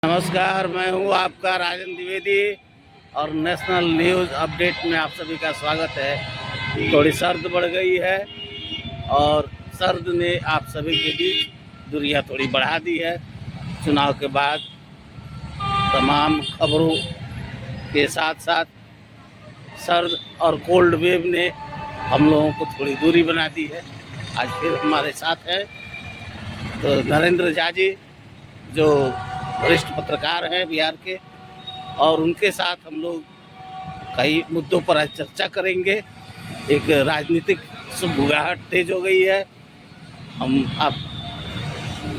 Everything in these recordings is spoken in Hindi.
नमस्कार, मैं हूं आपका राजन द्विवेदी और नेशनल न्यूज़ अपडेट में आप सभी का स्वागत है। थोड़ी सर्द बढ़ गई है और सर्द ने आप सभी के बीच दूरियां थोड़ी बढ़ा दी है। चुनाव के बाद तमाम खबरों के साथ साथ सर्द और कोल्ड वेव ने हम लोगों को थोड़ी दूरी बना दी है। आज फिर हमारे साथ है तो नरेंद्र झा जी, जो वरिष्ठ पत्रकार हैं बिहार के, और उनके साथ हम लोग कई मुद्दों पर आज चर्चा करेंगे। एक राजनीतिक सुगबुगाहट तेज हो गई है। हम आप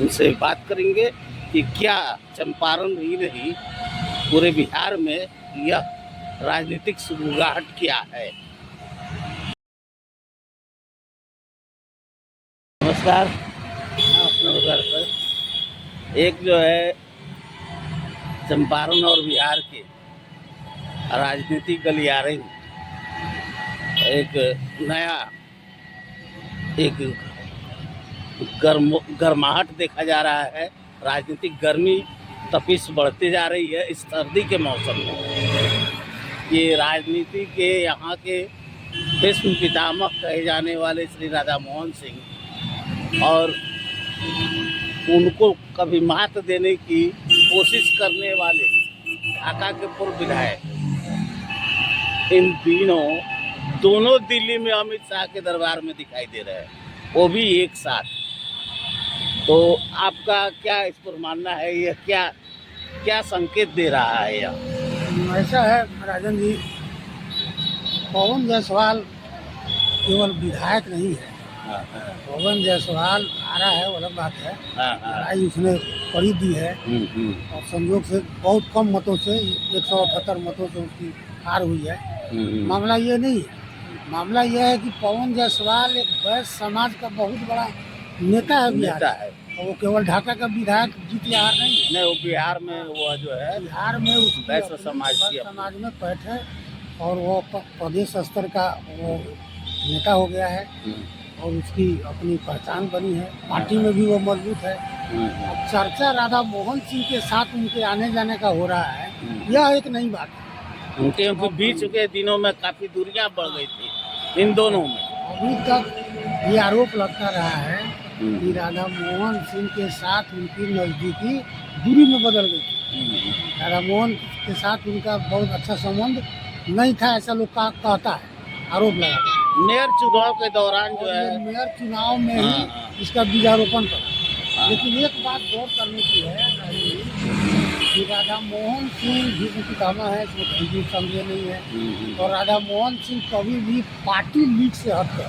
उनसे बात करेंगे कि क्या चंपारण ही नहीं पूरे बिहार में यह राजनीतिक सुगबुगाहट क्या है। नमस्कार। एक जो है चंपारण और बिहार के राजनीतिक गलियारे, एक नया गर्माहट देखा जा रहा है। राजनीतिक गर्मी तपिश बढ़ती जा रही है इस सर्दी के मौसम में। ये राजनीति के यहाँ के भीष्म पितामह कहे जाने वाले श्री राधा मोहन सिंह और उनको कभी मात देने की कोशिश करने वाले ढाका के पूर्व विधायक, इन दोनों दिल्ली में अमित शाह के दरबार में दिखाई दे रहे हैं, वो भी एक साथ। तो आपका क्या इस पर मानना है? यह क्या संकेत दे रहा है? यह ऐसा है राजन जी, पवन जायसवाल केवल विधायक नहीं है। पवन जायसवाल आ रहा है, वो अलग बात है। लड़ाई उसने करी दी है और संयोग से बहुत कम मतों से 178 मतों से उसकी हार हुई है। मामला ये नहीं है, मामला यह है कि पवन जायसवाल एक वैश्य समाज का बहुत बड़ा नेता है बिहार है। और वो केवल ढाका का विधायक जीत या हार नहीं, वो बिहार में वो जो है बिहार में उस वैश्य समाज में पैठ है और वो प्रदेश स्तर का वो नेता हो गया है और उसकी अपनी पहचान बनी है। पार्टी में भी वो मजबूत है। अब चर्चा राधा मोहन सिंह के साथ उनके आने जाने का हो रहा है, यह एक नई बात है। उनके बीच के दिनों में काफी दूरियां बढ़ गई थी इन दोनों में। अभी तक ये आरोप लगता रहा है कि राधा मोहन सिंह के साथ उनकी नजदीकी दूरी में बदल गई थी। राधा मोहन के साथ उनका बहुत अच्छा संबंध नहीं था, ऐसा लोग कहता है, आरोप लगाता है। मेयर चुनाव के दौरान जो है, मेयर चुनाव में ही इसका बीजारोपण करा। लेकिन एक बात गौर करने की है कि राधा मोहन सिंह भीष्म पितामह है, इसमें कहीं भी संदेह नहीं है। और राधा मोहन सिंह कभी भी पार्टी लीग से हटकर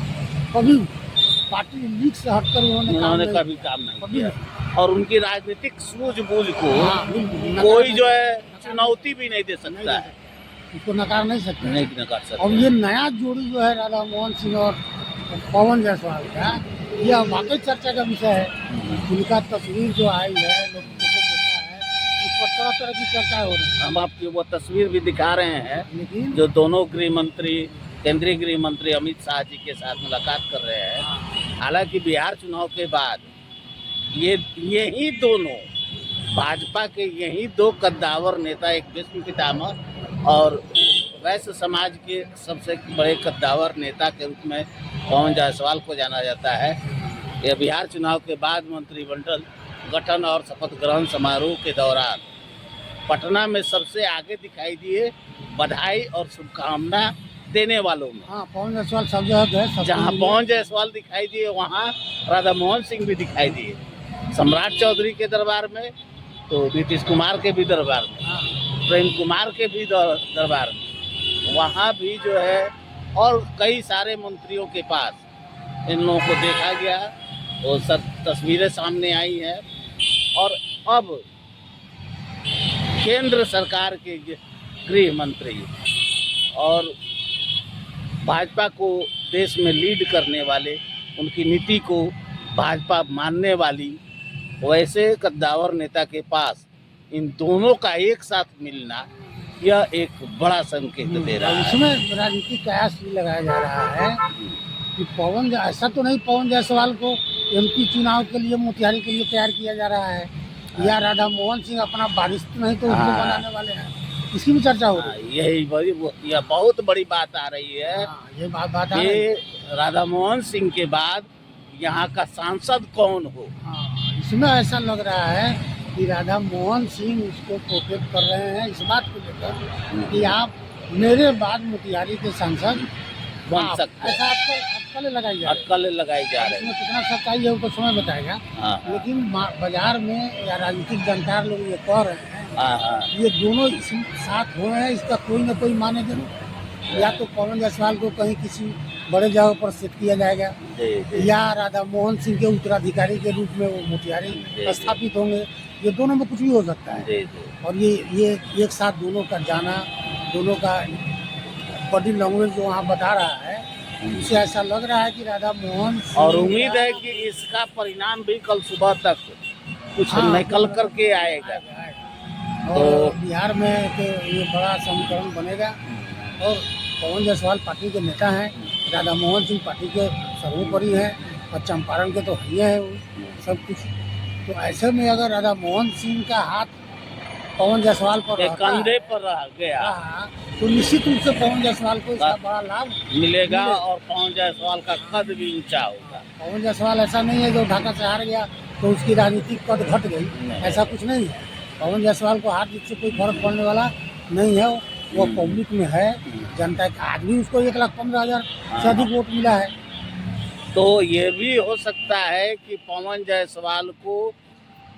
उन्होंने कभी काम नहीं किया और उनकी राजनीतिक सूझबूझ को कोई जो है चुनौती भी नहीं दे सकता है, इसको नकार नहीं नकार सकते। और ये नया जोड़ी जो है राधा मोहन सिंह और पवन जायसवाल का, यह वाकई चर्चा का विषय है। उनका तस्वीर जो आई है, लोगों को देखा है, उस पर तरह तरह की चर्चा हो रही है। हम आपकी वो तस्वीर भी दिखा रहे हैं, लेकिन जो दोनों केंद्रीय गृह मंत्री अमित शाह जी के साथ मुलाकात कर रहे हैं। हालांकि बिहार चुनाव के बाद यही दोनों भाजपा के यही दो कद्दावर नेता, एक भीष्म पितामह और वैश्य समाज के सबसे बड़े कद्दावर नेता के रूप में पवन जायसवाल को जाना जाता है। यह बिहार चुनाव के बाद मंत्रिमंडल गठन और शपथ ग्रहण समारोह के दौरान पटना में सबसे आगे दिखाई दिए, बधाई और शुभकामना देने वालों में। पवन जायसवाल सब जगह गए, जहाँ पवन जायसवाल दिखाई दिए वहाँ राधा मोहन सिंह भी दिखाई दिए। सम्राट चौधरी के दरबार में, तो नीतीश कुमार के भी दरबार में, प्रेम कुमार के भी दरबार में, वहाँ भी जो है, और कई सारे मंत्रियों के पास इन लोगों को देखा गया। वो सब तस्वीरें सामने आई हैं और अब केंद्र सरकार के गृह मंत्री और भाजपा को देश में लीड करने वाले, उनकी नीति को भाजपा मानने वाली वैसे कद्दावर नेता के पास इन दोनों का एक साथ मिलना, यह एक बड़ा संकेत दे रहा है। इसमें राजनीतिक कयास भी लगाया जा रहा है कि ऐसा तो नहीं पवन जायसवाल को एमपी चुनाव के लिए, मोतिहारी के लिए तैयार किया जा रहा है। या राधा मोहन सिंह अपना वारिस नहीं तो उसको हाँ। बनाने वाले हैं, इसकी भी चर्चा हो रही है। यही यह बहुत बड़ी बात आ रही है हाँ, ये बात आ रही है। कि राधा मोहन सिंह के बाद यहाँ का सांसद कौन हो। हाँ, इसमें ऐसा लग रहा है कि राधा मोहन सिंह उसको प्रोटेक्ट कर रहे हैं इस बात को लेकर कि आप मेरे बाद मोतिहारी के सांसद बन सकते हैं। ऐसा अटकलें लगाई जा रही है। अटकलें लगाई जा रही इसमें कितना सच्चाई है वो तो समय बताएगा, हाँ लेकिन बाजार में या राजनीतिक जानकार लोग ये कह रहे हैं हाँ ये दोनों साथ हुए हैं, इसका कोई ना कोई माने जरूर। या तो पवन जायसवाल को कहीं किसी बड़े जगह पर सेट किया जाएगा, जी या राधा मोहन सिंह के उत्तराधिकारी के रूप में वो मोतिहारी स्थापित होंगे। ये दोनों में कुछ भी हो सकता है। जी और ये एक साथ दोनों का जाना, दोनों का बॉडी लैंग्वेज जो वहाँ बता रहा है, उससे ऐसा लग रहा है कि राधा मोहन सिंह और उम्मीद है कि इसका परिणाम भी कल सुबह तक कुछ हाँ, निकल करके आएगा। और बिहार में तो ये बड़ा समीकरण बनेगा। और पवन जायसवाल पार्टी के नेता हैं, राधा मोहन सिंह पार्टी के सर्वोपरि हैं, और चंपारण के तो ही हैं वो सब कुछ। तो ऐसे में अगर राधा मोहन सिंह का हाथ पवन जायसवाल पर के कंधे पर रह गया रहा तो निश्चित रूप से पवन जायसवाल को इसका बड़ा लाभ मिलेगा और पवन जायसवाल का कद भी ऊंचा होगा। पवन जायसवाल ऐसा नहीं है जो ढाका से हार गया तो उसकी राजनीतिक कद घट गई, ऐसा कुछ नहीं है। पवन जायसवाल को हार जीत से कोई फर्क पड़ने वाला नहीं है। वो पब्लिक में है, जनता का आज भी उसको 1,15,000 से अधिक वोट मिला है। तो ये भी हो सकता है कि पवन जायसवाल को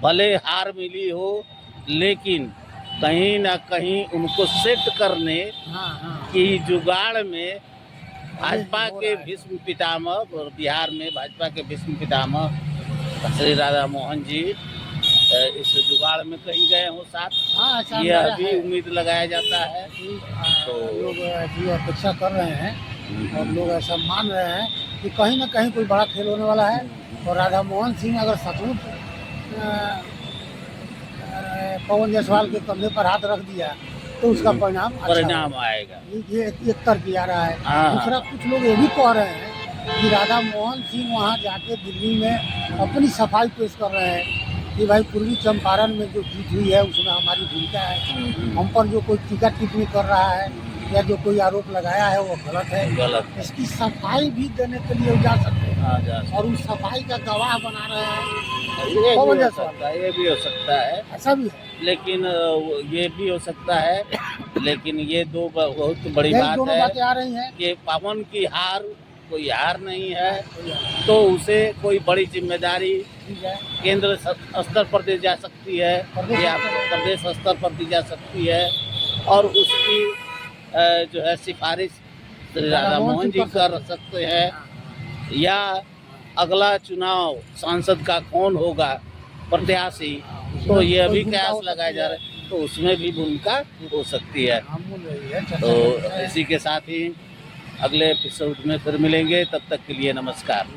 भले हार मिली हो, लेकिन कहीं ना कहीं उनको सेट करने हाँ की जुगाड़ में भाजपा के भीष्म पितामह और बिहार में भाजपा के भीष्म पितामह श्री राधा मोहन जी इस जुगाड़ में कहीं गए हो साथ, हाँ, ऐसा यह अंदाजा भी है उम्मीद लगाया जाता है। तो लोग ऐसी अपेक्षा कर रहे हैं और लोग ऐसा मान रहे हैं कि कहीं ना कहीं कोई बड़ा खेल होने वाला है। और राधा मोहन सिंह अगर सचमुच पवन जायसवाल के कंधे पर हाथ रख दिया तो उसका परिणाम अच्छा परिणाम होगा। आएगा। ये एक तरफ आ रहा है। हाँ। दूसरा कुछ लोग ये भी कह रहे हैं कि राधा मोहन सिंह वहाँ जाके दिल्ली में अपनी सफाई पेश कर रहे हैं कि भाई पूर्वी चंपारण में जो जीत हुई है उसमें हमारी भूमिका है, हम पर जो कोई टीका टिप्पणी कर रहा है या जो कोई आरोप लगाया है वो गलत है। गलत। इसकी सफाई भी देने के लिए जा सकते हैं हाँ, जा सकते और उस सफाई का गवाह बना रहे हैं ये पवन भी हो जायसवाल। सकता है, ये भी हो सकता है, ऐसा भी है। लेकिन ये भी हो सकता है, लेकिन ये दो बहुत बड़ी यही बात दोनों है बातें आ रही हैं। कि पवन की हार कोई हार नहीं है, तो उसे कोई बड़ी जिम्मेदारी ठीक है। केंद्र स्तर पर दी जा सकती है या प्रदेश स्तर पर दी जा सकती है और उसकी जो है सिफारिश श्री राधा मोहन जी कर सकते हैं। या अगला चुनाव सांसद का कौन होगा प्रत्याशी, तो ये भी कयास लगाए जा रहे हैं, तो उसमें भी भूमिका हो सकती है। तो इसी के साथ ही अगले एपिसोड में फिर मिलेंगे, तब तक के लिए नमस्कार।